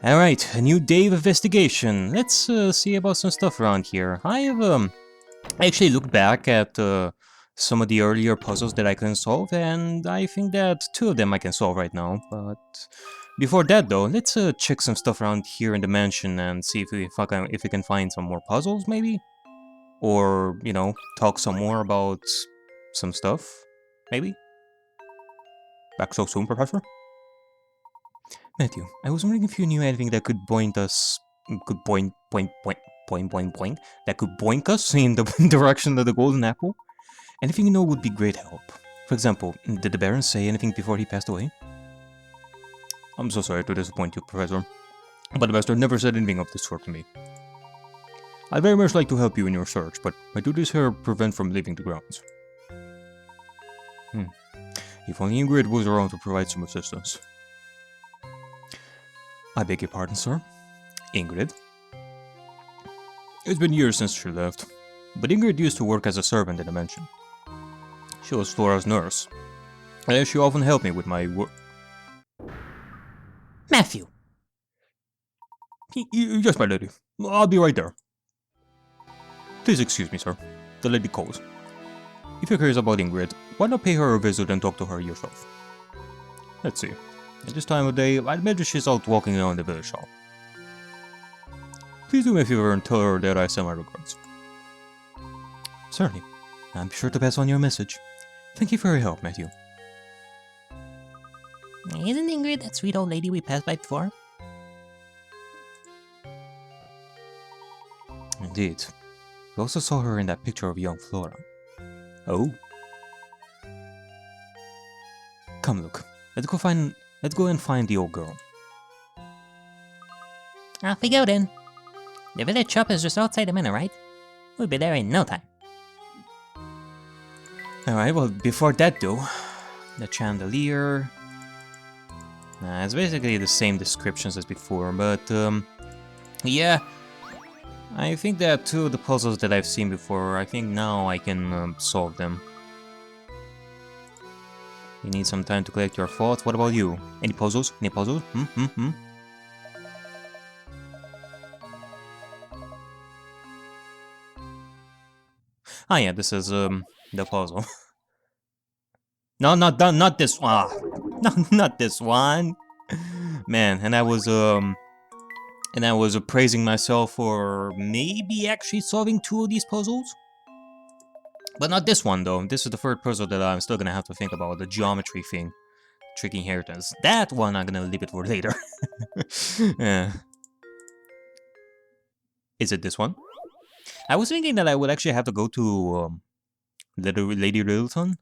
Alright, a new day of investigation. Let's see about some stuff around here. I have actually looked back at some of the earlier puzzles that I couldn't solve, and I think that two of them I can solve right now. But before that though, let's check some stuff around here in the mansion and see if we can find some more puzzles maybe? Or, you know, talk some more about some stuff, maybe? Back so soon, Professor? Matthew, I was wondering if you knew anything that could point us... that could boink us in the direction of the golden apple? Anything you know would be great help. For example, did the Baron say anything before he passed away? I'm so sorry to disappoint you, Professor, but the Master never said anything of this sort to me. I'd very much like to help you in your search, but my duties here prevent from leaving the grounds. If only Ingrid was around to provide some assistance. I beg your pardon, sir? Ingrid? It's been years since she left, but Ingrid used to work as a servant in the mansion. She was Flora's nurse, and she often helped me with my work. Matthew! Yes, my lady. I'll be right there. Please excuse me, sir. The lady calls. If you're curious about Ingrid, why not pay her a visit and talk to her yourself? Let's see. At this time of day, I'd imagine she's out walking around the village hall. Please do me a favor and tell her that I send my regards. Certainly. I'm sure to pass on your message. Thank you for your help, Matthew. Isn't Ingrid that sweet old lady we passed by before? Indeed. We also saw her in that picture of young Flora. Oh. Come look. Let's go and find the old girl. Off we go then. The village shop is just outside the manor, right? We'll be there in no time. Alright, well, before that though, the chandelier... it's basically the same descriptions as before, but yeah, I think that two of the puzzles that I've seen before, I think now I can solve them. You need some time to collect your thoughts. What about you? Any puzzles? Any puzzles? Ah, yeah, this is the puzzle. No, not this one. No, not this one. Man, and I was praising myself for maybe actually solving two of these puzzles. But not this one though. This is the third puzzle that I'm still gonna have to think about, the geometry thing. Tricky inheritance. That one I'm gonna leave it for later. Yeah. Is it this one? I was thinking that I would actually have to go to Lady Littleton.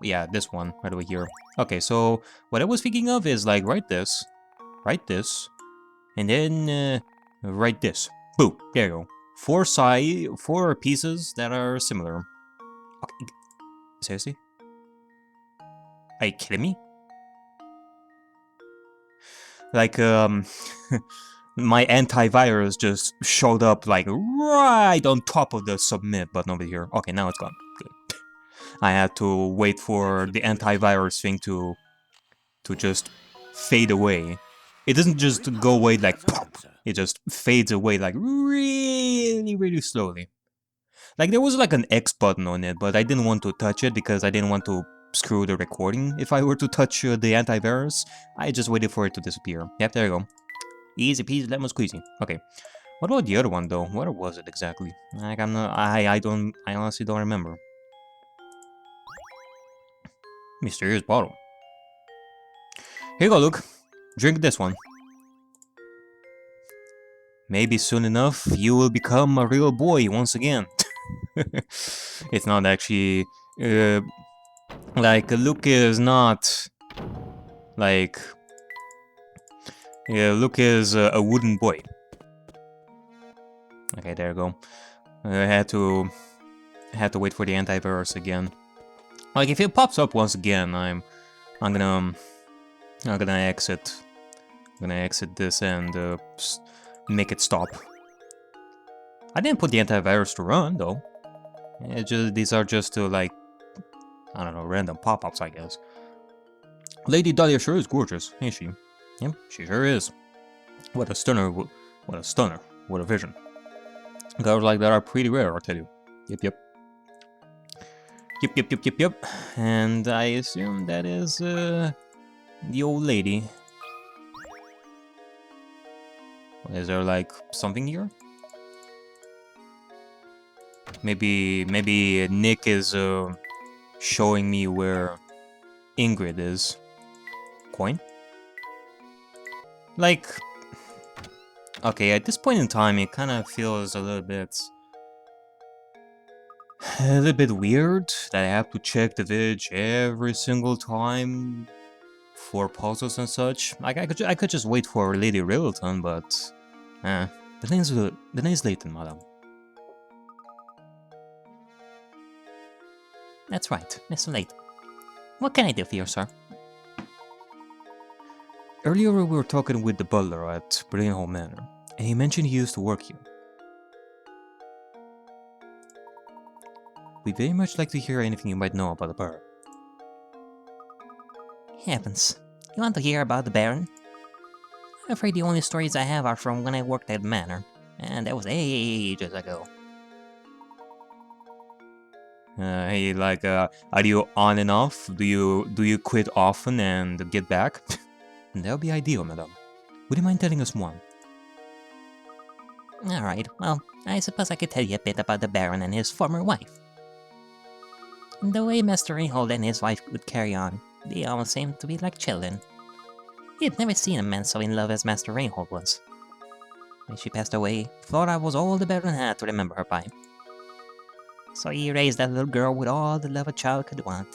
Yeah, this one, right over here. Okay, so what I was thinking of is like write this, and then write this. Boom, there you go. Four pieces that are similar. Okay. Seriously? Are you kidding me? Like, my antivirus just showed up like right on top of the submit button over here. Okay, now it's gone. Good. I had to wait for the antivirus thing to just fade away. It doesn't just go away like pop. It just fades away like really, really slowly. Like there was like an X button on it, but I didn't want to touch it because I didn't want to screw the recording. If I were to touch the antivirus, I just waited for it to disappear. Yep, there you go. Easy peasy lemon squeezy. Okay. What about the other one though? Where was it exactly? Like I honestly don't remember. Mysterious bottle. Here you go, Luke. Drink this one. Maybe soon enough you will become a real boy once again. It's not actually like Luke is not like Luke is a wooden boy. Okay, there you go. I had to wait for the antivirus again. Like if it pops up once again, I'm gonna exit. I'm gonna exit this and make it stop. I didn't put the antivirus to run though. These are just like, I don't know, random pop-ups, I guess. Lady Dahlia sure is gorgeous, ain't she? Yep, she sure is. What a stunner, what a stunner, what a vision. Girls like that are pretty rare, I'll tell you. Yep. Yep. And I assume that is, the old lady. Is there, like, something here? Maybe Nick is, showing me where Ingrid is. Coin? Like... Okay, at this point in time, it kind of feels a little bit weird that I have to check the village every single time for puzzles and such. Like I could just wait for Lady Riddleton, but the name's Layton, madam. That's right, Mr. Layton. What can I do for you, sir? Earlier we were talking with the butler at Brainhole Manor, and he mentioned he used to work here. We'd very much like to hear anything you might know about the Baron. Heavens, you want to hear about the Baron? I'm afraid the only stories I have are from when I worked at the manor, and that was ages ago. Hey, like, are you on and off? Do you quit often and get back? That would be ideal, madam. Would you mind telling us more? Alright, well, I suppose I could tell you a bit about the Baron and his former wife. The way Master Reinhold and his wife would carry on, they almost seemed to be like children. He had never seen a man so in love as Master Reinhold was. When she passed away, Flora was all the Baron had to remember her by. So he raised that little girl with all the love a child could want.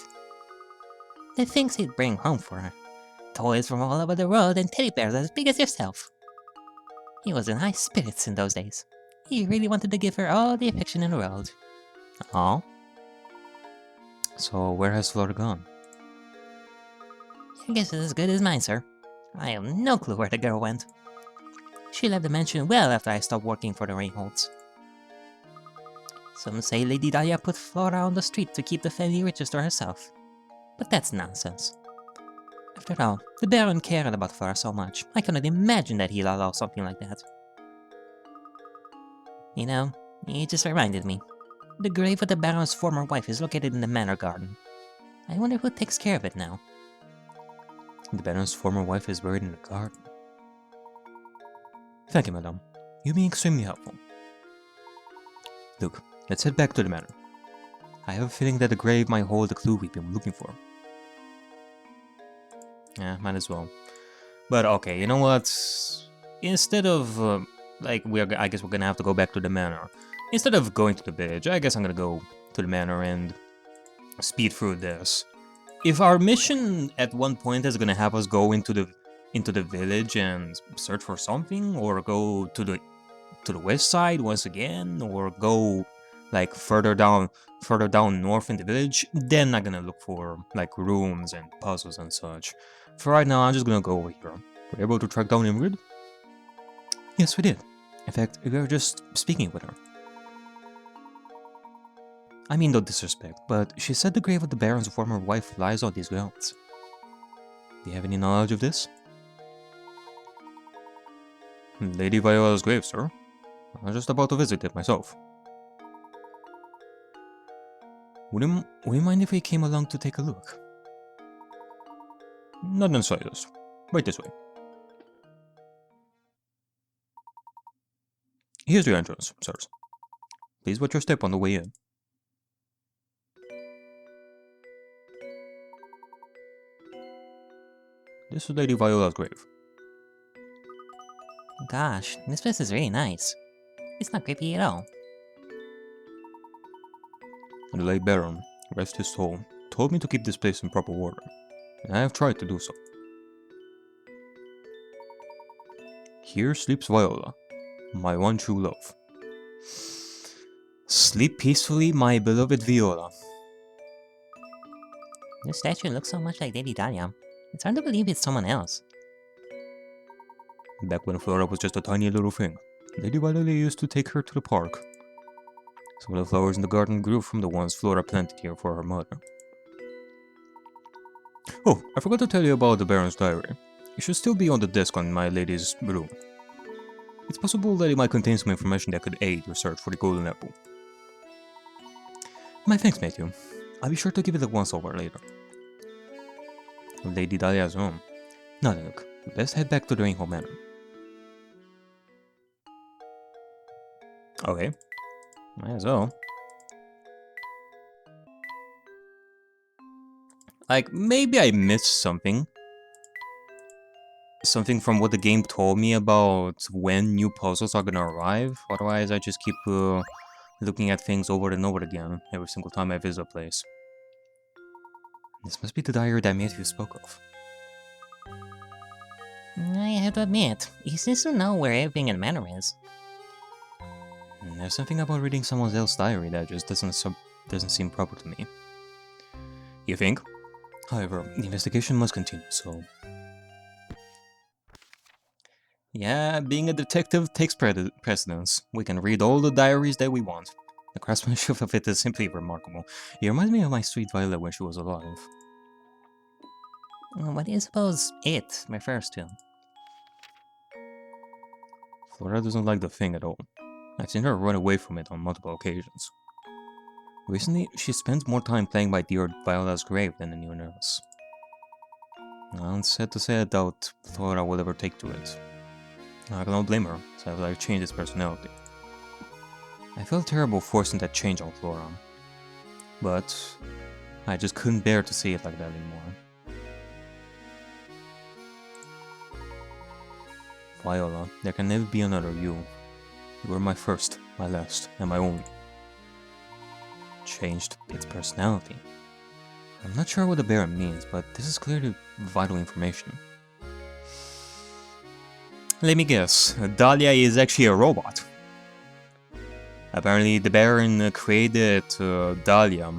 The things he'd bring home for her. Toys from all over the world and teddy bears as big as yourself. He was in high spirits in those days. He really wanted to give her all the affection in the world. Oh? So where has Flora gone? Your guess is as good as mine, sir. I have no clue where the girl went. She left the mansion well after I stopped working for the Reinholds. Some say Lady Dahlia put Flora on the street to keep the family riches to herself. But that's nonsense. After all, the Baron cared about Flora so much, I cannot imagine that he'd allow something like that. You know, he just reminded me. The grave of the Baron's former wife is located in the manor garden. I wonder who takes care of it now. The Baron's former wife is buried in the garden. Thank you, madame. You've been extremely helpful. Look, let's head back to the manor. I have a feeling that the grave might hold the clue we've been looking for. Yeah, might as well. But okay, you know what? Instead of, I guess we're gonna have to go back to the manor. Instead of going to the village, I guess I'm gonna go to the manor and speed through this. If our mission at one point is gonna have us go into the village and search for something, or go to the west side once again, or go like further down north in the village, then I'm gonna look for like rooms and puzzles and such. For right now, I'm just gonna go over here. Were you able to track down Ingrid? Yes, we did. In fact, we were just speaking with her. I mean no disrespect, but she said the grave of the Baron's former wife lies on these grounds. Do you have any knowledge of this? Lady Viola's grave, sir. I was just about to visit it myself. Would you mind if we came along to take a look? Not necessarily, yes. Right this way. Here's your entrance, sirs. Please watch your step on the way in. This is Lady Viola's grave. Gosh, this place is really nice. It's not creepy at all. The late Baron, rest his soul, told me to keep this place in proper order, and I have tried to do so. Here sleeps Viola, my one true love. Sleep peacefully, my beloved Viola. This statue looks so much like Lady Dahlia. It's hard to believe it's someone else. Back when Flora was just a tiny little thing, Lady Viola used to take her to the park. Some of the flowers in the garden grew from the ones Flora planted here for her mother. Oh, I forgot to tell you about the Baron's diary. It should still be on the desk on my lady's room. It's possible that it might contain some information that could aid your search for the golden apple. My thanks, Matthew. I'll be sure to give it a once-over later. Lady Dahlia's home. Now then, look, let's head back to the Rainbow Manor. Okay, might as well. Like, maybe I missed something. Something from what the game told me about when new puzzles are gonna arrive. Otherwise, I just keep looking at things over and over again every single time I visit a place. This must be the diary that Matthew spoke of. I have to admit, he seems to know where everything in the manor is. There's something about reading someone else's diary that just doesn't seem proper to me. You think? However, the investigation must continue, so... Yeah, being a detective takes precedence. We can read all the diaries that we want. The craftsmanship of it is simply remarkable. It reminds me of my sweet Violet when she was alive. What do you suppose it refers to? Flora doesn't like the thing at all. I've seen her run away from it on multiple occasions. Recently, she spends more time playing by dear Viola's grave than anyone else. I'm sad to say I doubt Flora will ever take to it. I cannot blame her, so I've changed his personality. I felt terrible forcing that change on Flora, but I just couldn't bear to see it like that anymore. Viola, there can never be another you. You were my first, my last, and my only. Changed its personality. I'm not sure what the Baron means, but this is clearly vital information. Let me guess, Dahlia is actually a robot. Apparently the Baron created Dahlia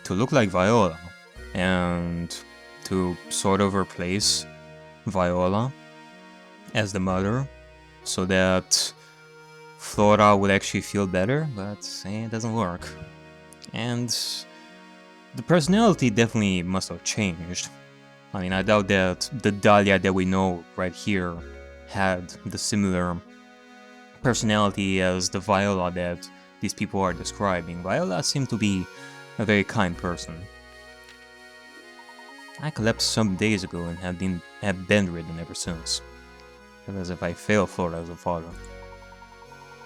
to look like Viola, and to sort of replace Viola as the mother, so that Flora would actually feel better, but it doesn't work. And the personality definitely must have changed. I mean, I doubt that the Dahlia that we know right here had the similar personality as the Viola that these people are describing. Viola seemed to be a very kind person. I collapsed some days ago and have been bedridden ever since. I feel as if I failed Flora as a father.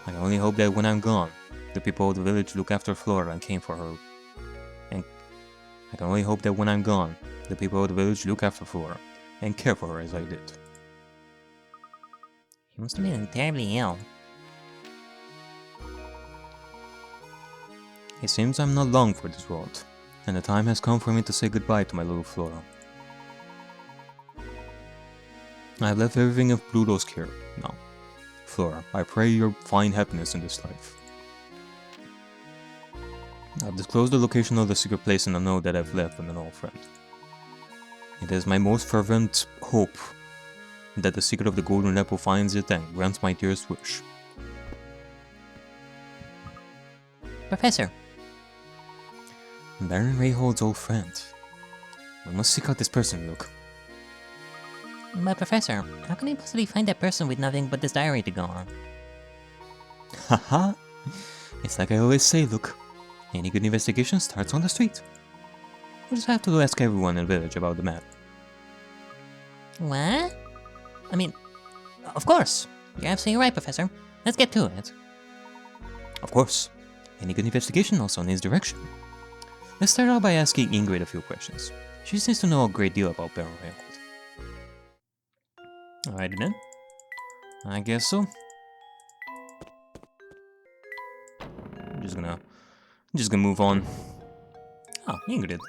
I can only hope that when I'm gone, the people of the village look after Flora and care for her. And I can only hope that when I'm gone, the people of the village look after Flora and care for her as I did. He must have been terribly ill. It seems I'm not long for this world, and the time has come for me to say goodbye to my little Flora. I have left everything of Pluto's care now. Flora, I pray your find happiness in this life. I've disclosed the location of the secret place in a note that I've left with an old friend. It is my most fervent hope that the secret of the golden apple finds it and grants my dearest wish. Professor! Baron Rayhold's old friend. We must seek out this person, look. But Professor, how can I possibly find that person with nothing but this diary to go on? Haha! It's like I always say, look. Any good investigation starts on the street. We'll just have to ask everyone in the village about the matter. What? I mean, of course. You're absolutely right, Professor. Let's get to it. Of course. Any good investigation also needs direction. Let's start out by asking Ingrid a few questions. She seems to know a great deal about Baron Rayhold. Alrighty then. I guess so. I'm just gonna move on. Oh, Ingrid.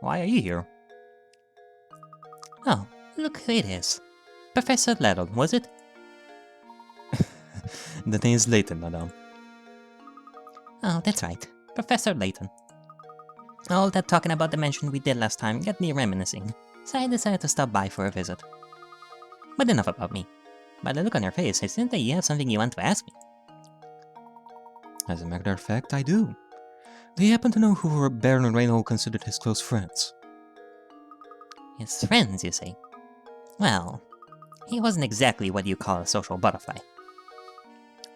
Why are you here? Oh, look who it is. Professor Layton, was it? The name is Layton, madame. Oh, that's right. Professor Layton. All that talking about the mention we did last time got me reminiscing, so I decided to stop by for a visit. But enough about me. By the look on your face, it seems that you have something you want to ask me. As a matter of fact, I do. Do you happen to know who Baron Rayhold considered his close friends? His friends, you say? Well, He wasn't exactly what you call a social butterfly.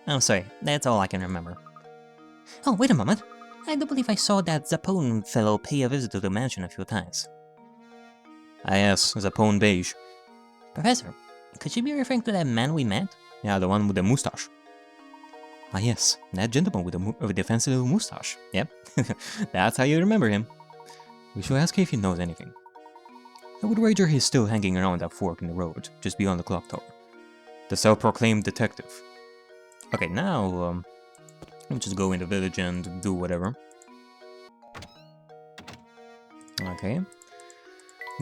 I'm sorry, that's all I can remember. Oh, wait a moment. I do believe I saw that Zapone fellow pay a visit to the mansion a few times. Ah yes, Zapone Beige. Professor, could you be referring to that man we met? Yeah, the one with the moustache. Ah yes, that gentleman with the fancy little moustache. Yep, that's how you remember him. We should ask if he knows anything. I would wager he's still hanging around that fork in the road, just beyond the clock tower. The self-proclaimed detective. Okay, now, let me just go in the village and do whatever. Okay.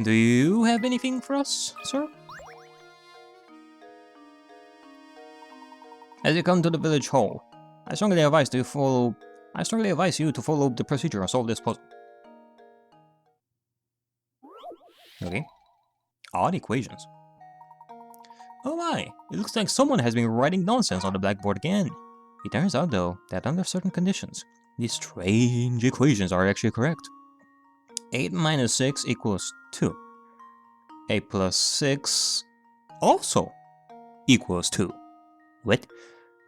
Do you have anything for us, sir? As you come to the village hall, I strongly advise you to follow the procedure and solve this puzzle. Okay. Odd equations. Oh my, it looks like someone has been writing nonsense on the blackboard again. It turns out though, that under certain conditions, these strange equations are actually correct. 8 minus 6 equals 2. 8 plus 6 also equals 2. What?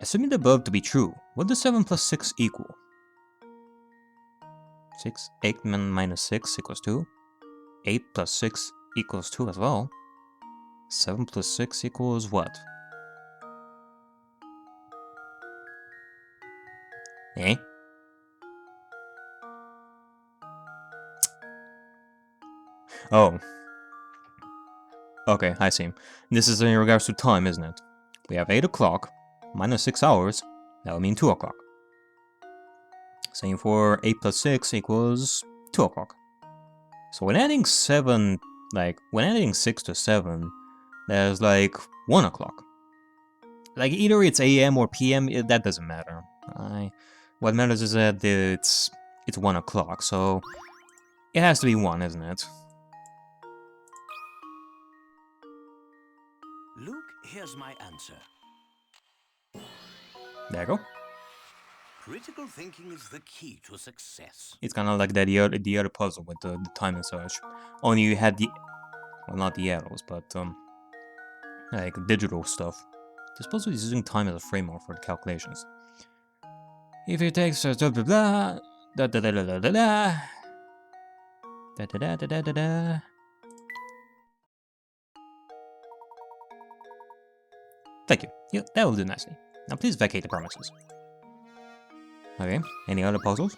Assuming the above to be true, what does 7 plus 6 equal? 8 minus 6 equals 2. 8 plus 6 equals 2 as well. 7 plus 6 equals what? Eh? Oh. Okay, I see. This is in regards to time, isn't it? We have 8 o'clock minus 6 hours. That would mean 2 o'clock. Same for 8 plus 6 equals 2 o'clock. So when adding 7, when adding 6 to 7, there's 1 o'clock. Either it's AM or PM, that doesn't matter. What matters is that it's 1 o'clock, so it has to be 1, isn't it? Luke, here's my answer. There you go. Critical thinking is the key to success. It's kind of like the other puzzle with the time and such. Only you had well, not the arrows, but digital stuff. This puzzle is using time as a framework for the calculations. If it takes blah blah blah da da da da da da da da da da da da. Thank you. Yeah, that will do nicely. Now please vacate the premises. Okay, any other puzzles?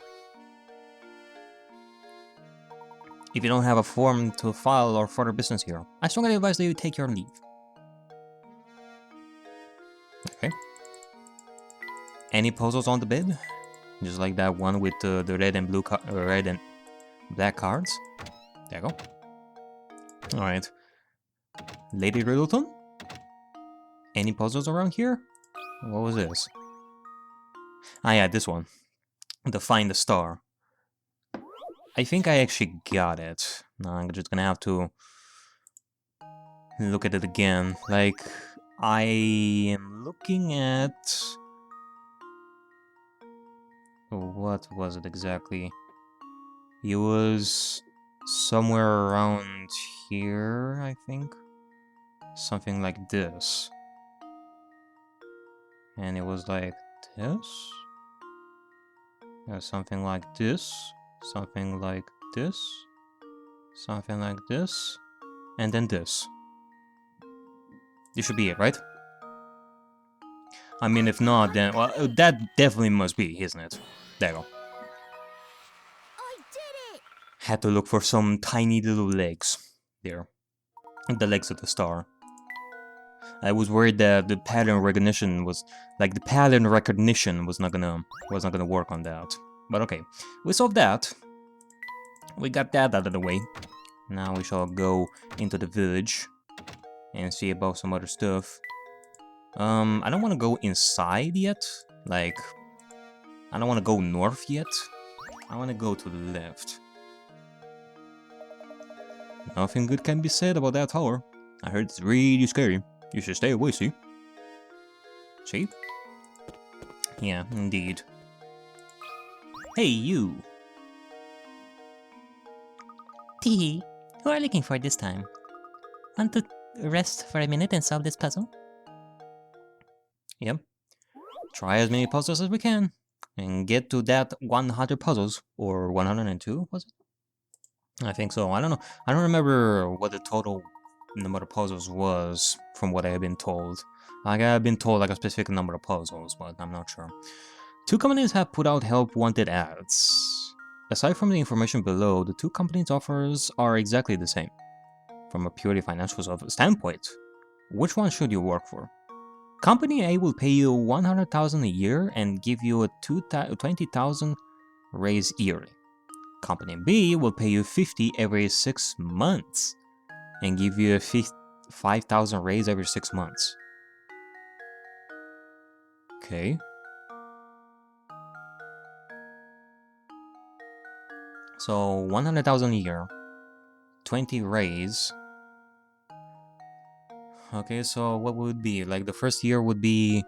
If you don't have a form to file or further business here, I strongly advise that you take your leave. Okay. Any puzzles on the bed? Just like that one with the red and black cards. There you go. Alright. Lady Riddleton? Any puzzles around here? What was this? Ah yeah, this one. To find the star. I think I actually got it. Now I'm just gonna have to look at it again. I am looking at... What was it exactly? It was somewhere around here, I think. Something like this. And it was like this. Something like this. Something like this. Something like this. And then this. This should be it, right? I mean, if not, then... Well, that definitely must be, isn't it? There you go. I did it! Had to look for some tiny little legs. There. The legs of the star. I was worried that the pattern recognition was... the pattern recognition was not gonna work on that. But okay. We solved that. We got that out of the way. Now we shall go into the village and see about some other stuff. I don't want to go inside yet. I don't want to go north yet. I want to go to the left. Nothing good can be said about that tower. I heard it's really scary. You should stay away, see? See? Yeah, indeed. Hey, you! Tee, who are you looking for this time? rest for a minute and solve this puzzle? Yep. Try as many puzzles as we can. And get to that 100 puzzles. Or 102, was it? I think so. I don't know. I don't remember what the total number of puzzles was from what I have been told. Like, I've been told like a specific number of puzzles, but I'm not sure. 2 companies have put out help wanted ads. Aside from the information below, the 2 companies' offers are exactly the same. From a purely financial standpoint, which one should you work for? Company A will pay you 100,000 a year and give you a 20,000 raise yearly. Company B will pay you 50 every 6 months and give you a 5,000 raise every 6 months. Okay. So 100,000 a year, 20 raise. Okay, so what would it be? Like the first year would be...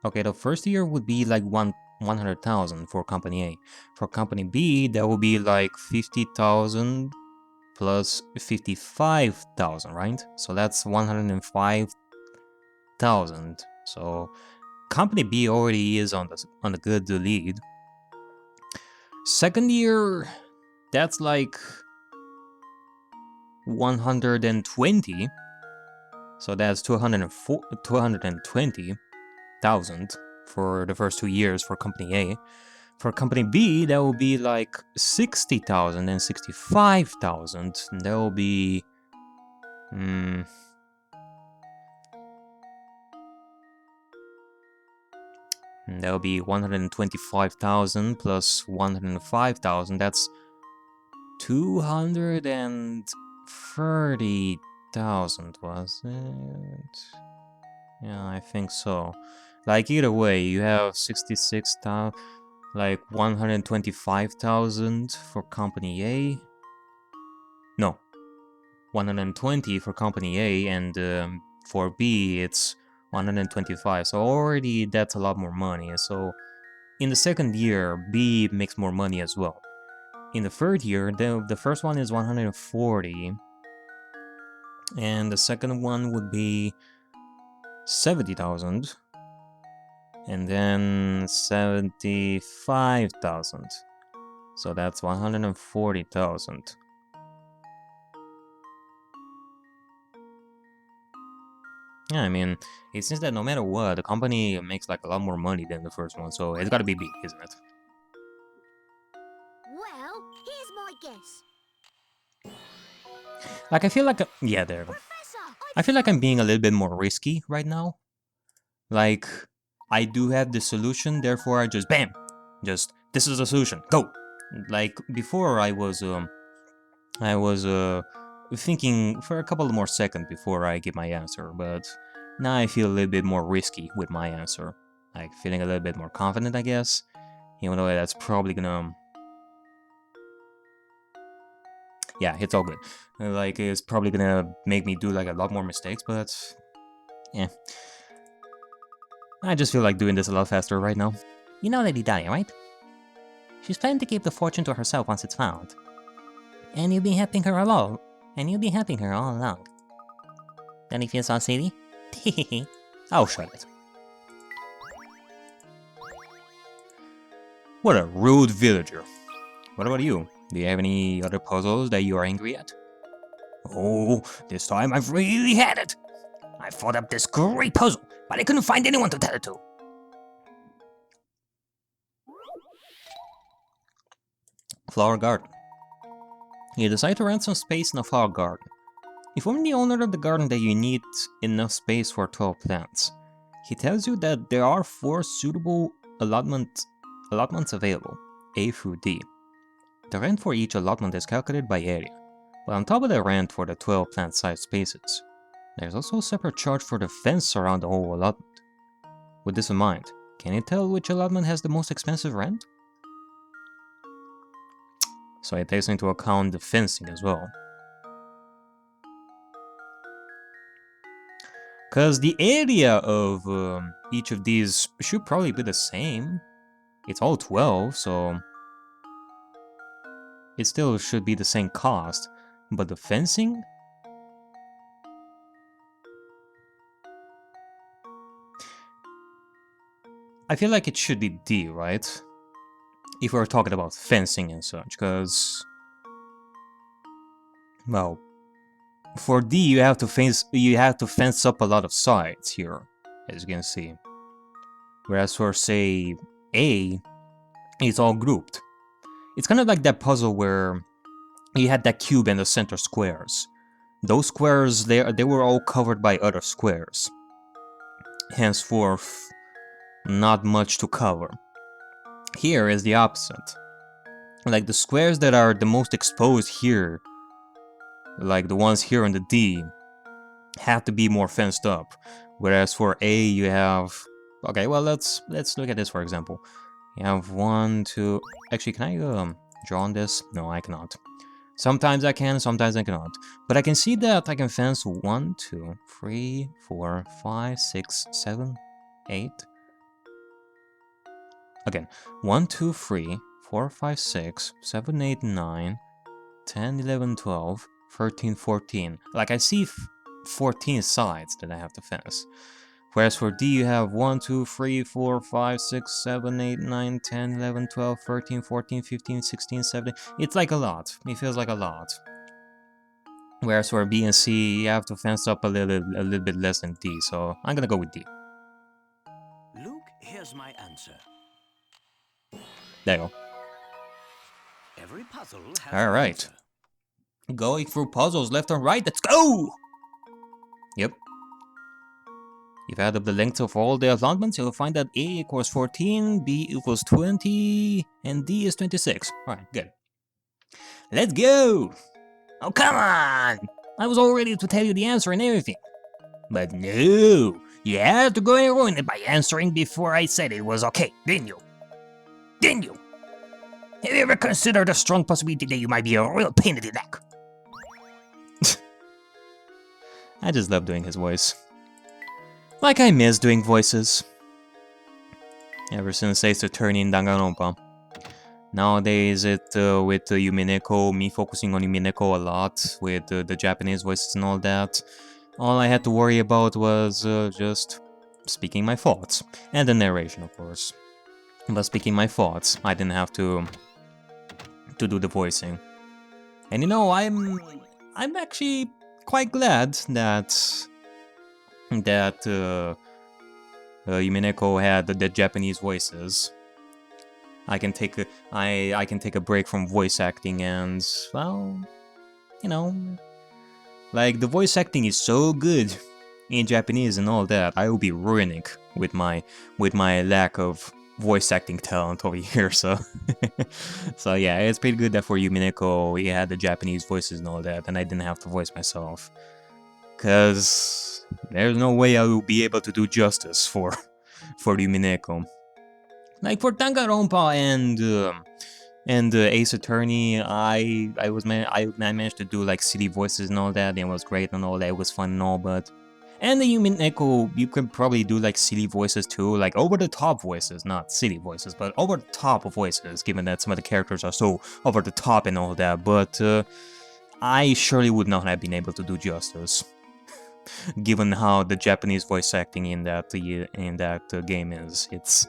Okay, the first year would be like 100,000 for Company A. For Company B, that would be like 50,000 plus 55,000, right? So that's 105,000. So Company B already is on the good lead. Second year, that's like 120. So that's 220,000 for the first 2 years for Company A. For Company B, that will be like 60,000 and 65,000. That will be... that will be 125,000 plus 105,000. That's 230,000, was it? Yeah, I think so. Like, either way, you have 66,000, like 125,000 for Company A. No, 120 for Company A, and for B, it's 125. So already that's a lot more money. So in the second year, B makes more money as well. In the third year, the first one is 140, and the second one would be 70,000, and then 75,000. So that's 140,000. Yeah, I mean, it seems that no matter what, the company makes like a lot more money than the first one, so it's gotta be B, isn't it? Well, here's my guess. Like, I feel like... yeah, there. Professor, I feel like I'm being a little bit more risky right now. Like, I do have the solution, therefore I just BAM! Just, this is the solution, go! Like, before I was thinking for a couple of more seconds before I give my answer, but now I feel a little bit more risky with my answer. Like, feeling a little bit more confident, I guess. Even though that's probably gonna... yeah, it's all good. Like, it's probably gonna make me do like a lot more mistakes, but... yeah. I just feel like doing this a lot faster right now. You know Lady Dahlia, right? She's planning to keep the fortune to herself once it's found. And you'll be helping her along. all along. Don't you feel so silly? Oh, shut it. What a rude villager. What about you? Do you have any other puzzles that you are angry at? Oh, this time I've really had it! I thought up this great puzzle, but I couldn't find anyone to tell it to. Flower garden. You decide to rent some space in a flower garden. Inform the owner of the garden that you need enough space for 12 plants. He tells you that there are 4 suitable allotments available, A through D. The rent for each allotment is calculated by area, but on top of the rent for the 12 plant-sized spaces, there's also a separate charge for the fence around the whole allotment. With this in mind, can you tell which allotment has the most expensive rent? So it takes into account the fencing as well. Because the area of each of these should probably be the same. It's all 12, so it still should be the same cost. But the fencing I feel like it should be D, right? If we're talking about fencing and such, because... Well, for D you have to fence up a lot of sides here, as you can see. Whereas for, say, A, it's all grouped. It's kind of like that puzzle where you had that cube and the center squares. Those squares, they were all covered by other squares. Henceforth, not much to cover. Here is the opposite. Like the squares that are the most exposed here, like the ones here in the D, have to be more fenced up. Whereas for A, you have... Okay, well, let's look at this, for example. You have 1, 2... Actually, can I draw on this? No, I cannot. Sometimes I can, sometimes I cannot. But I can see that I can fence 1, 2, 3, 4, 5, 6, 7, 8. Again, 1, 2, 3, 4, 5, 6, 7, 8, 9, 10, 11, 12, 13, 14. Like, I see 14 sides that I have to fence. Whereas for D, you have 1, 2, 3, 4, 5, 6, 7, 8, 9, 10, 11, 12, 13, 14, 15, 16, 17. It's like a lot. It feels like a lot. Whereas for B and C, you have to fence up a little bit less than D, so I'm gonna go with D. Luke, here's my answer. There you go. Every puzzle has All an right. answer. Going through puzzles left and right, let's go! Yep. If you add up the length of all the allotments, you'll find that A equals 14, B equals 20, and D is 26. Alright, good. Let's go! Oh, come on! I was all ready to tell you the answer and everything. But no! You had to go and ruin it by answering before I said it was okay, didn't you? Didn't you? Have you ever considered a strong possibility that you might be a real pain in the neck? I just love doing his voice. Like I miss doing voices. Ever since Ace Attorney in Danganronpa. Nowadays, with Yumineko, me focusing on Yumineko a lot, with the Japanese voices and all that, all I had to worry about was just speaking my thoughts. And the narration, of course. But speaking my thoughts, I didn't have to do the voicing. And you know, I'm actually quite glad that Yumineko had the Japanese voices. I can take a break from voice acting and, well, you know, like the voice acting is so good in Japanese and all that. I will be ruining with my lack of voice acting talent over here. So so yeah, it's pretty good that for Yumineko he had the Japanese voices and all that, and I didn't have to voice myself, cause there's no way I will be able to do justice for Yumineko. Like for Danganronpa and Ace Attorney, I managed to do like city voices and all that, and it was great and all that, it was fun and all, but... And the Yumineko, you can probably do like city voices too, like over-the-top voices, not city voices, but over-the-top voices, given that some of the characters are so over-the-top and all that, but I surely would not have been able to do justice, given how the Japanese voice acting in that game is. It's...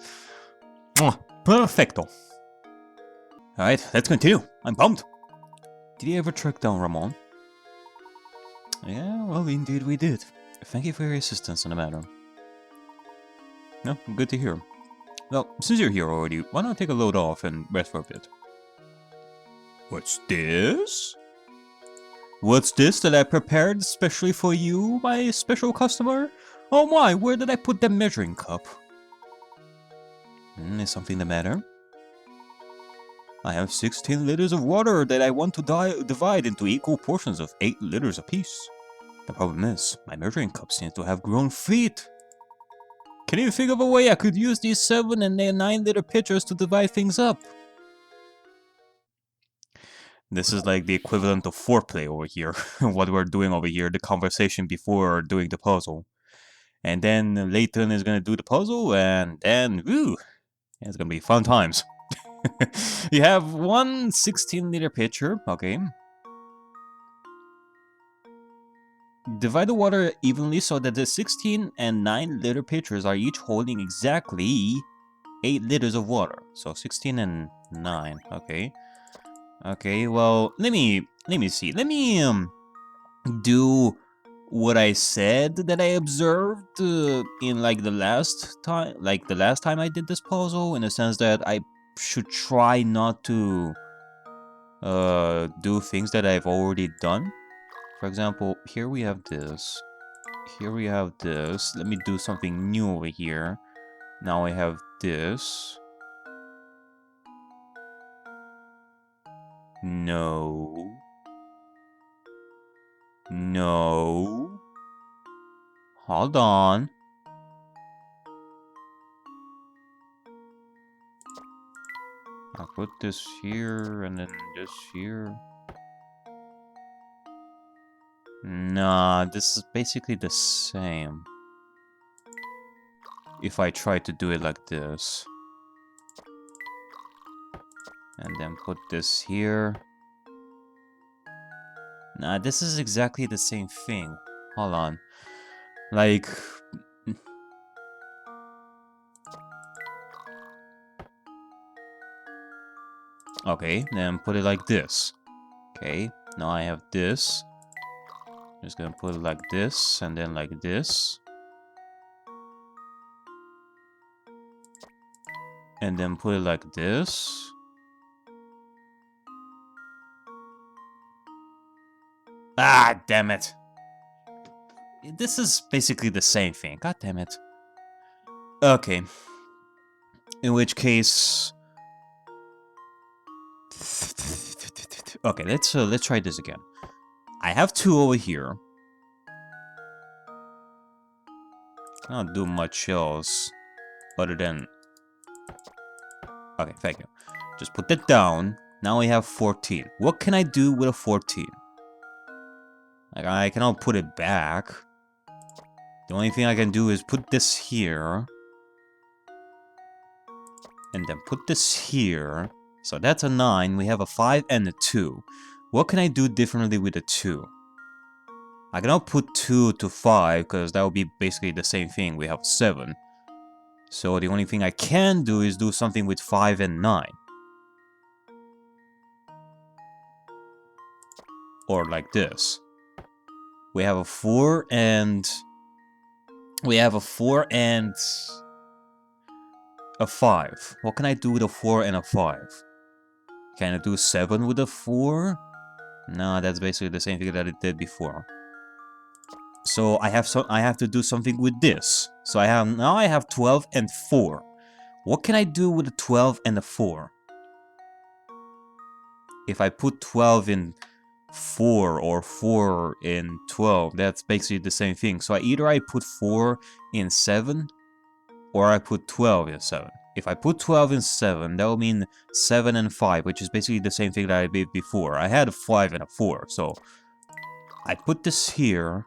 perfecto. Alright, let's continue. I'm pumped. Did you ever track down Ramon? Yeah, well, indeed we did. Thank you for your assistance in the matter. No, good to hear. Well, since you're here already, why not take a load off and rest for a bit? What's this? What's this that I prepared especially for you, my special customer? Oh my, where did I put the measuring cup? Is something the matter? I have 16 liters of water that I want to divide into equal portions of 8 liters apiece. The problem is, my measuring cup seems to have grown feet. Can you think of a way I could use these 7 and 9 liter pitchers to divide things up? This is like the equivalent of foreplay over here, what we're doing over here, the conversation before doing the puzzle. And then Layton is gonna do the puzzle, and then, woo, it's gonna be fun times. You have one 16-liter pitcher, okay. Divide the water evenly so that the 16 and 9-liter pitchers are each holding exactly 8 liters of water. So 16 and 9. Okay. Okay, well, let me see. Let me do what I said that I observed in like the last time I did this puzzle, in the sense that I should try not to do things that I've already done. For example, here we have this. Here we have this. Let me do something new over here. Now I have this. No. No. Hold on. I'll put this here and then this here. Nah, this is basically the same. If I try to do it like this. And then put this here. Nah, this is exactly the same thing. Hold on. Like... Okay, then put it like this. Okay, now I have this. Just gonna put it like this, and then like this. And then put it like this. Ah, damn it. This is basically the same thing. God damn it. Okay. In which case... Okay, let's try this again. I have 2 over here. I don't do much else other than... Okay, thank you. Just put that down. Now we have 14. What can I do with a 14? Like, I cannot put it back. The only thing I can do is put this here. And then put this here. So that's a 9. We have a 5 and a 2. What can I do differently with a 2? I cannot put 2 to 5, because that would be basically the same thing. We have 7. So the only thing I can do is do something with 5 and 9. Or like this. We have a 4 and... We have a 4 and... a 5. What can I do with a 4 and a 5? Can I do 7 with a 4? No, that's basically the same thing that it did before. So I have to do something with this. So now I have 12 and 4. What can I do with a 12 and a 4? If I put 12 in 4 or 4 in 12, that's basically the same thing. So either I put 4 in 7 or I put 12 in 7. If I put 12 in 7, that will mean 7 and 5, which is basically the same thing that I did before. I had a 5 and a 4, so I put this here.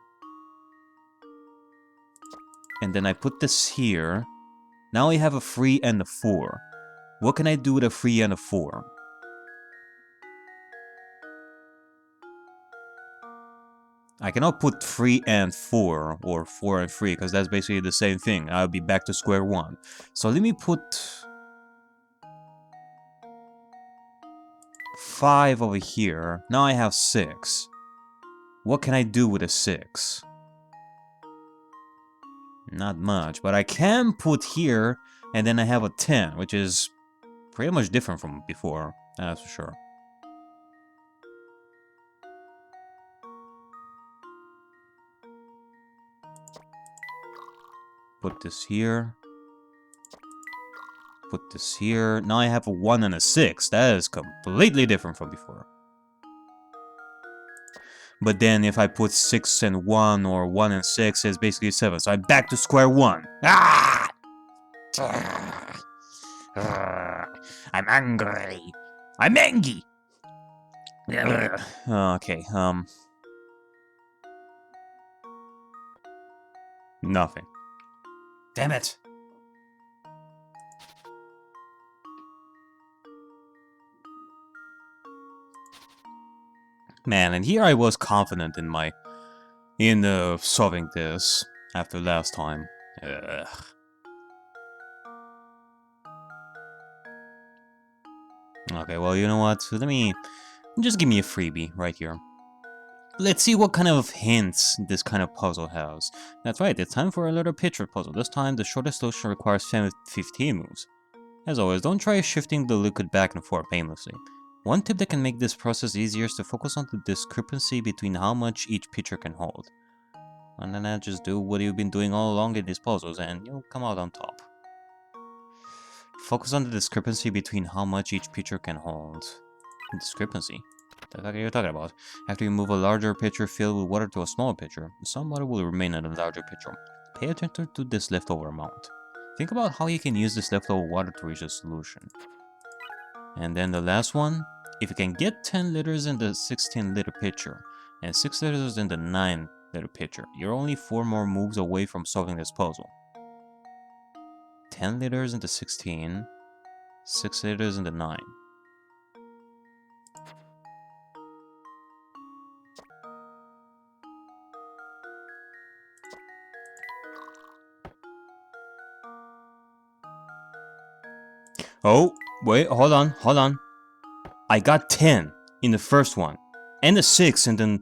And then I put this here. Now I have a 3 and a 4. What can I do with a 3 and a 4? I cannot put 3 and 4 or 4 and 3 because that's basically the same thing. I'll be back to square one. So let me put 5 over here. Now I have 6. What can I do with a 6? Not much, but I can put here and then I have a 10, which is pretty much different from before, that's for sure. Put this here. Put this here. Now I have a 1 and a 6. That is completely different from before. But then if I put 6 and 1 or 1 and 6, it's basically 7. So I'm back to square one. Ah! I'm angry. I'm angry. Okay, nothing. Damn it. Man, and here I was confident in solving this after last time. Ugh. Okay, well, you know what? Let me... Just give me a freebie right here. Let's see what kind of hints this kind of puzzle has. That's right, it's time for a little picture puzzle. This time, the shortest solution requires 15 moves. As always, don't try shifting the liquid back and forth aimlessly. One tip that can make this process easier is to focus on the discrepancy between how much each pitcher can hold. And then just do what you've been doing all along in these puzzles and you'll come out on top. Focus on the discrepancy between how much each pitcher can hold. Discrepancy? What the heck are you talking about? After you move a larger pitcher filled with water to a smaller pitcher, some water will remain in the larger pitcher. Pay attention to this leftover amount. Think about how you can use this leftover water to reach a solution. And then the last one, if you can get 10 liters in the 16 liter pitcher and 6 liters in the 9 liter pitcher, you're only 4 more moves away from solving this puzzle. 10 liters in the 16, 6 liters in the 9. Oh, wait, hold on. I got 10 in the first one, and the 6 in the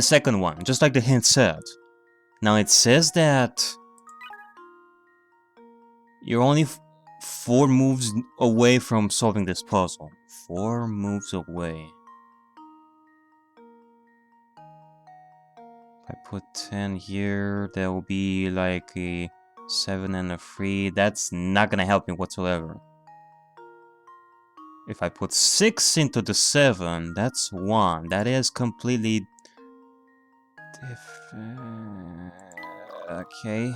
second one, just like the hint said. Now it says that you're only 4 moves away from solving this puzzle. 4 moves away. If I put 10 here, that will be like a 7 and a 3. That's not gonna help me whatsoever. If I put 6 into the 7, that's 1. That is completely different. Okay.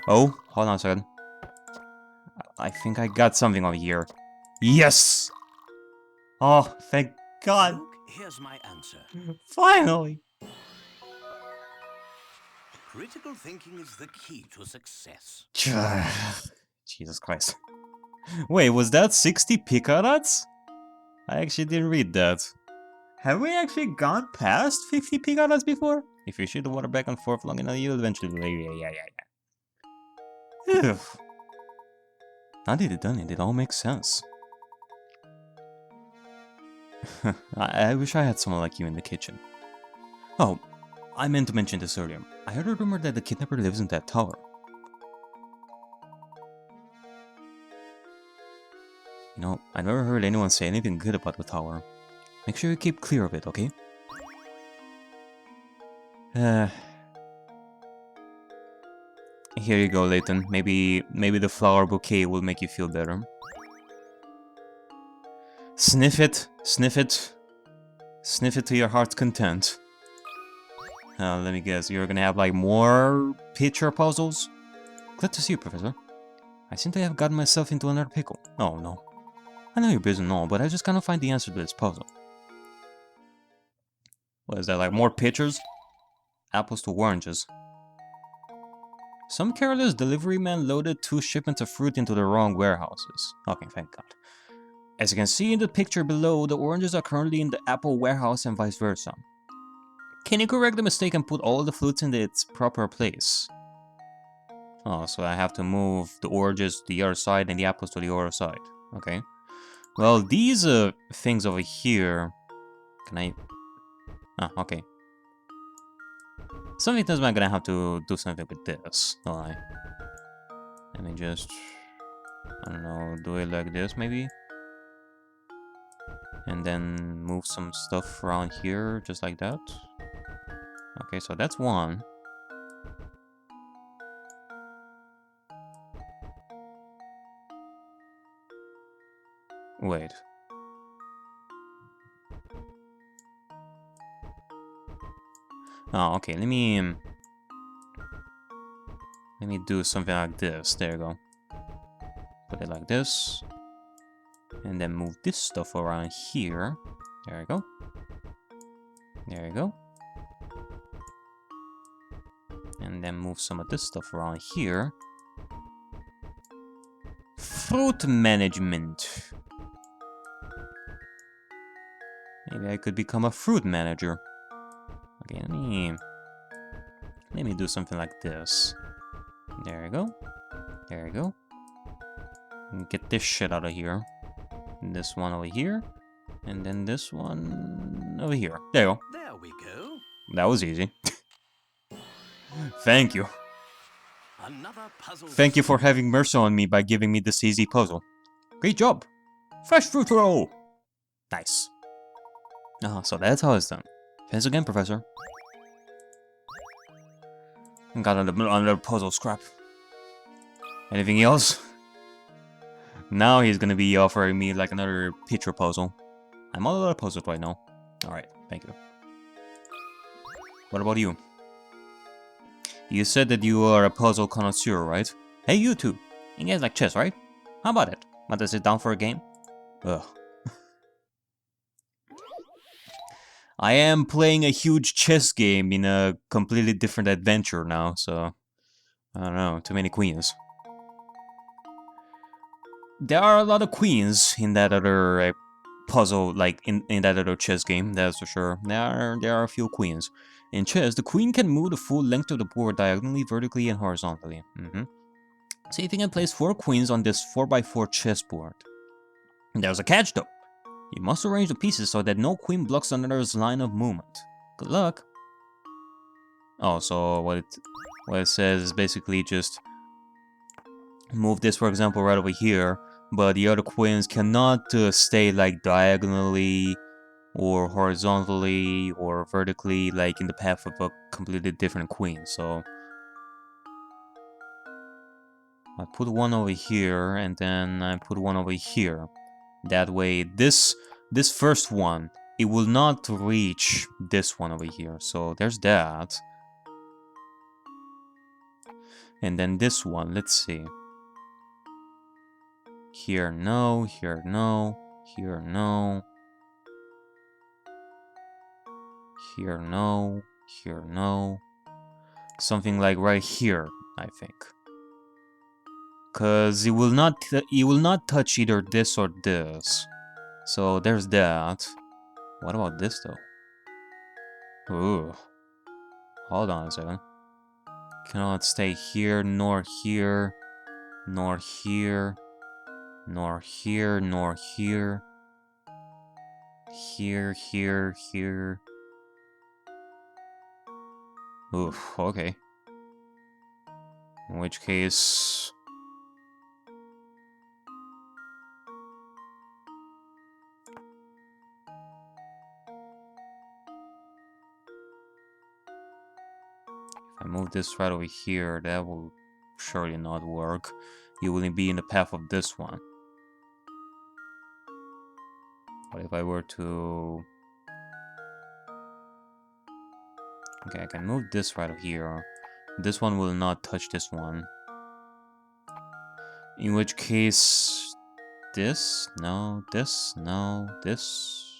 Oh, hold on a second. I think I got something over here. Yes! Oh, thank God. Look, here's my answer. Finally! Critical thinking is the key to success. Jesus Christ. Wait, was that 60 picarats? I actually didn't read that. Have we actually gone past 50 picarats before? If you shoot the water back and forth long enough, you'll eventually... Yeah. Ugh. Now that it's done it all makes sense. I wish I had someone like you in the kitchen. Oh, I meant to mention this earlier. I heard a rumor that the kidnapper lives in that tower. You know, I never heard anyone say anything good about the tower. Make sure you keep clear of it, okay? Here you go, Layton. Maybe the flower bouquet will make you feel better. Sniff it to your heart's content. Let me guess, you're gonna have like more picture puzzles? Glad to see you, Professor. I seem to have gotten myself into another pickle. Oh no. I know you're busy and all, but I just cannot find the answer to this puzzle. What is that, like more pictures? Apples to oranges. Some careless delivery man loaded 2 shipments of fruit into the wrong warehouses. Okay, thank God. As you can see in the picture below, the oranges are currently in the apple warehouse and vice versa. Can you correct the mistake and put all the fruits in its proper place? Oh, so I have to move the oranges to the other side and the apples to the other side. Okay. Well, these things over here... Can I... Ah, okay. Sometimes I'm gonna have to do something with this, don't I? Let me just... I don't know, do it like this maybe? And then move some stuff around here, just like that. Okay, so that's one. Wait. Oh, okay, let me do something like this. There you go. Put it like this. And then move this stuff around here. There you go. There you go. And then move some of this stuff around here. Fruit management. Maybe I could become a fruit manager. Okay, let me do something like this. There you go. There you go. Get this shit out of here. This one over here. And then this one over here. There you go. There we go. That was easy. Thank you. Another puzzle. Thank you for having mercy on me by giving me this easy puzzle. Great job. Fresh fruit roll. Nice. Oh, so that's how it's done. Thanks again, Professor. Got another puzzle scrap. Anything else? Now he's gonna be offering me like another picture puzzle. I'm all out of puzzles right now. Alright, thank you. What about you? You said that you are a puzzle connoisseur, right? Hey, you two. You guys like chess, right? How about it? Want to sit down for a game? Ugh. I am playing a huge chess game in a completely different adventure now, so... I don't know, too many queens. There are a lot of queens in that other puzzle, like in that other chess game, that's for sure. There are a few queens. In chess, the queen can move the full length of the board diagonally, vertically, and horizontally. See if you can place 4 queens on this 4x4 chessboard. There's a catch though. You must arrange the pieces so that no queen blocks another's line of movement. Good luck. Oh, so what it says is basically just move this, for example, right over here, but the other queens cannot stay like diagonally or horizontally or vertically, like in the path of a completely different queen. So I put one over here, and then I put one over here. That way, this first one, it will not reach this one over here. So there's that. And then this one, let's see. Here, no. Here, no. Here, no. Here, no. Here, no. Something like right here, I think. Cause it will not touch either this or this. So there's that. What about this though? Ooh. Hold on a second. Cannot stay here, nor here, nor here, nor here, nor here. Here, here, here. Oof, okay. In which case... If I move this right over here, that will surely not work. You will be in the path of this one. But if I were to... Okay, I can move this right over here. This one will not touch this one. In which case... This? No. This? No. This?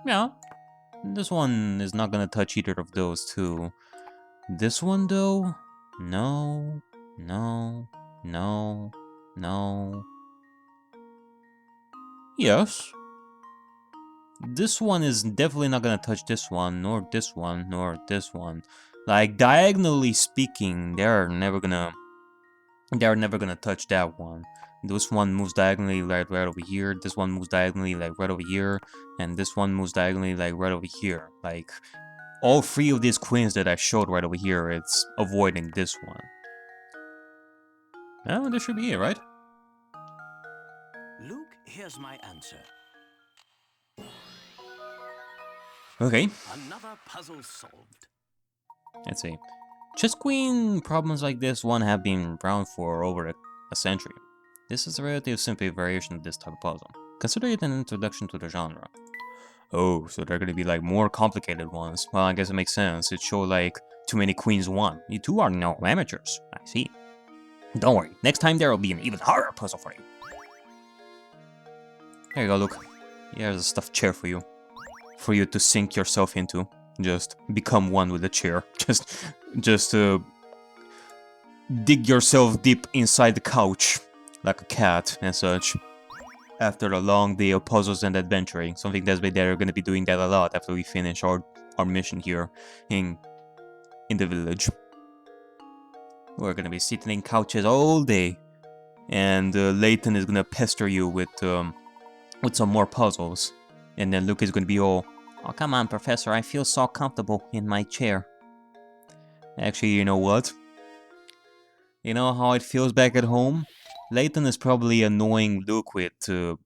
Yeah. This one is not gonna touch either of those two. This one though? No. No. No. No. Yes. This one is definitely not gonna touch this one, nor this one, nor this one. Like, diagonally speaking, they're never gonna touch that one. This one moves diagonally like right over here, this one moves diagonally like right over here, and this one moves diagonally like right over here. Like, all 3 of these queens that I showed right over here, it's avoiding this one. Oh, this should be it, right? Luke, here's my answer. Okay. Another puzzle solved. Let's see. Chess queen problems like this one have been around for over a century. This is a relatively simple variation of this type of puzzle. Consider it an introduction to the genre. Oh, so they're gonna be like more complicated ones. Well, I guess it makes sense. It show like too many queens won. You two are no amateurs. I see. Don't worry, next time there will be an even harder puzzle for you. Here you go, Luke. Here's a stuffed chair for you. For you to sink yourself into. Just become one with the chair. Just dig yourself deep inside the couch. Like a cat and such. after a long day of puzzles and adventuring. Something that's they're gonna be doing that a lot after we finish our mission here in the village. We're gonna be sitting in couches all day, and Layton is gonna pester you with some more puzzles, and then Luke is gonna be all, Oh, come on, Professor, I feel so comfortable in my chair. actually, you know what? You know how it feels back at home? Layton is probably annoying Luke with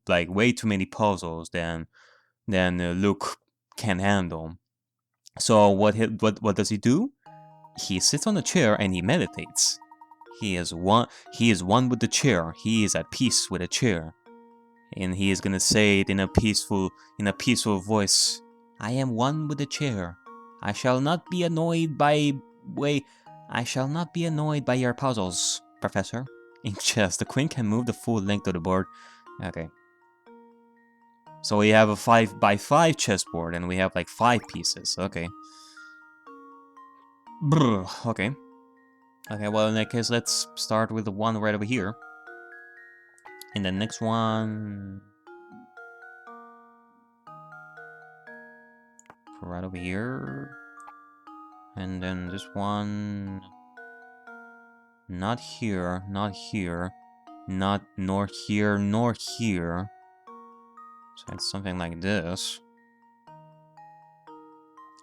like way too many puzzles than Luke can handle. So what does he do? He sits on a chair and he meditates. He is one with the chair. He is at peace with a chair. And he is gonna say it in a peaceful voice. I am one with the chair. I shall not be annoyed by your puzzles, Professor. In chess, the queen can move the full length of the board. Okay. So we have a 5x5 chessboard and we have like 5 pieces. Okay. Brr, okay. Okay, well in that case, let's start with the one right over here. And the next one... right over here. And then this one... not here, not here. Not nor here, nor here. So it's something like this.